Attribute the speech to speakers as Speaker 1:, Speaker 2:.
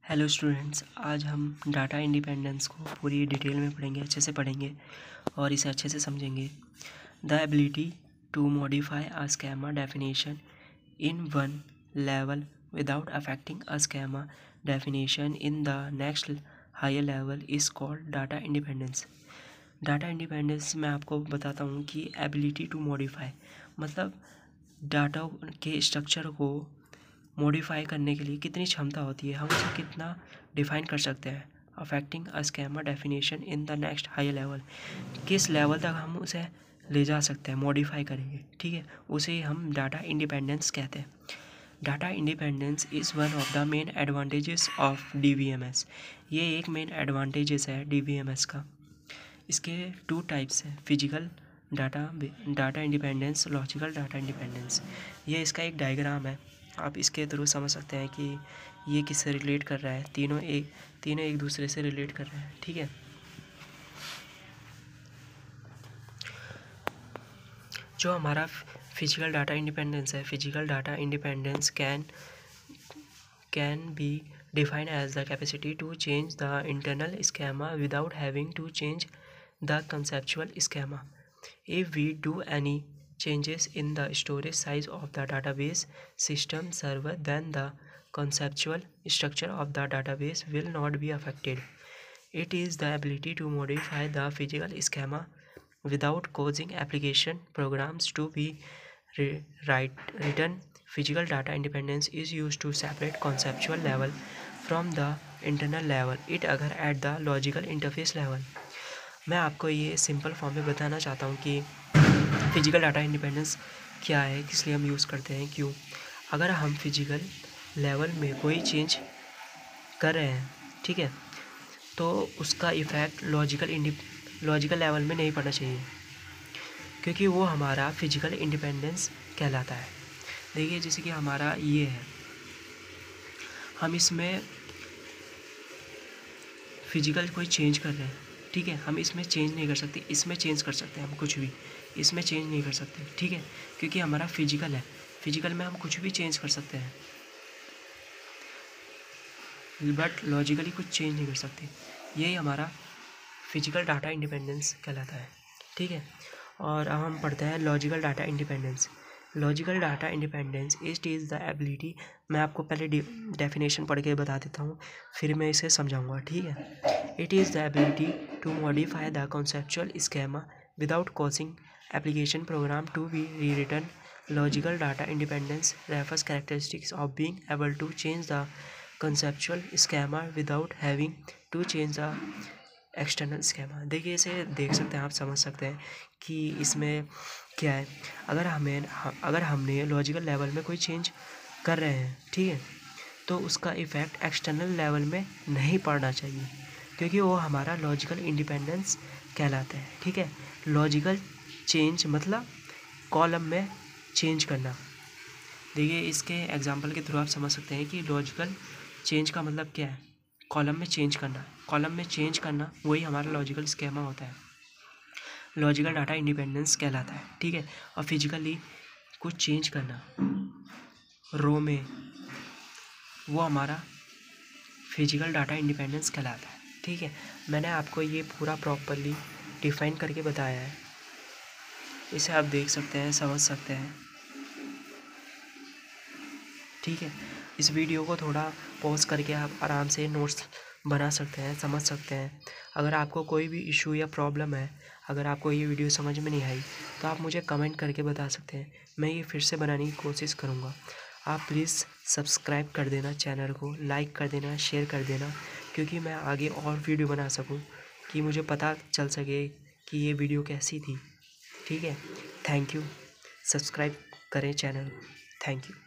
Speaker 1: Hello students, आज हम data independence को पूरी डिटेल में पढ़ेंगे, अच्छे से पढ़ेंगे और इसे अच्छे से समझेंगे। The ability to modify a schema definition in one level without affecting a schema definition in the next higher level is called data independence. Data independence मैं आपको बताता हूँ कि एबिलिटी टू मॉडिफाई मतलब डाटा के स्ट्रक्चर को modify करने के लिए कितनी क्षमता होती है, हम उसे कितना डिफाइन कर सकते हैं। Affecting a schema definition in the next higher level, किस लेवल तक हम उसे ले जा सकते हैं, मॉडिफाई करेंगे, ठीक है, उसे हम डाटा इंडिपेंडेंस कहते हैं। Data independence is one of the main advantages of DBMS। ये एक मेन एडवांटेजेस है DBMS का। इसके टू टाइप्स हैं, physical data independence, logical data independence. ये इसका एक डायग्राम है, आप इसके थ्रू समझ सकते हैं कि ये किससे रिलेट कर रहा है। तीनों एक दूसरे से रिलेट कर रहे हैं, ठीक है। जो हमारा फिजिकल डाटा इंडिपेंडेंस है, physical data independence can be defined as the capacity to change the internal schema without having to change the conceptual schema. If we do any changes in the storage size of the database system server, then the conceptual structure of the database will not be affected. It is the ability to modify the physical schema without causing application programs to be written. Physical data independence is used to separate conceptual level from the internal level. It अगर at the logical interface level, मैं आपको ये simple form में बताना चाहता हूँ कि physical data independence क्या है, किस लिए हम यूज़ करते हैं, क्यों। अगर हम फिजिकल लेवल में कोई चेंज कर रहे हैं, ठीक है, तो उसका इफ़ेक्ट लॉजिकल लेवल में नहीं पड़ना चाहिए, क्योंकि वो हमारा फिजिकल इंडिपेंडेंस कहलाता है। देखिए, जैसे कि हमारा ये है, हम इसमें फिजिकल कोई चेंज कर रहे हैं, ठीक है, हम इसमें चेंज नहीं कर सकते, इसमें चेंज कर सकते हैं हम कुछ भी, इसमें चेंज नहीं कर सकते, ठीक है, क्योंकि हमारा फिजिकल है। फिजिकल में हम कुछ भी चेंज कर सकते हैं, बट लॉजिकली कुछ चेंज नहीं कर सकते। यही हमारा फिजिकल डाटा इंडिपेंडेंस कहलाता है, ठीक है। और अब हम पढ़ते हैं logical data independence. Logical data independence is the ability, मैं आपको पहले डेफिनेशन पढ़ के बता देता हूँ, फिर मैं इसे समझाऊंगा, ठीक है। It is the ability to modify the conceptual schema without causing application program to be rewritten. Logical data independence refers characteristics of being able to change the conceptual schema without having to change the external schema. देखिए, इसे देख सकते हैं, आप समझ सकते हैं कि इसमें क्या है। अगर हमने लॉजिकल लेवल में कोई चेंज कर रहे हैं, ठीक है, तो उसका इफ़ेक्ट एक्सटर्नल लेवल में नहीं पड़ना चाहिए, क्योंकि वो हमारा लॉजिकल इंडिपेंडेंस कहलाता है, ठीक है। लॉजिकल चेंज मतलब कॉलम में चेंज करना। देखिए, इसके एग्जांपल के थ्रू आप समझ सकते हैं कि लॉजिकल चेंज का मतलब क्या है, कॉलम में चेंज करना। कॉलम में चेंज करना वही हमारा लॉजिकल स्कीमा होता है, लॉजिकल डाटा इंडिपेंडेंस कहलाता है, ठीक है। और फिजिकली कुछ चेंज करना रो में, वो हमारा फिजिकल डाटा इंडिपेंडेंस कहलाता है, ठीक है। मैंने आपको ये पूरा प्रॉपरली डिफाइन करके बताया है, इसे आप देख सकते हैं, समझ सकते हैं, ठीक है। इस वीडियो को थोड़ा पॉज करके आप आराम से नोट्स बना सकते हैं, समझ सकते हैं। अगर आपको कोई भी इशू या प्रॉब्लम है, अगर आपको ये वीडियो समझ में नहीं आई, तो आप मुझे कमेंट करके बता सकते हैं, मैं ये फिर से बनाने की कोशिश करूँगा। आप प्लीज़ सब्सक्राइब कर देना चैनल को, लाइक कर देना, शेयर कर देना, क्योंकि मैं आगे और वीडियो बना सकूँ, कि मुझे पता चल सके कि ये वीडियो कैसी थी, ठीक है। थैंक यू, सब्सक्राइब करें चैनल, थैंक यू।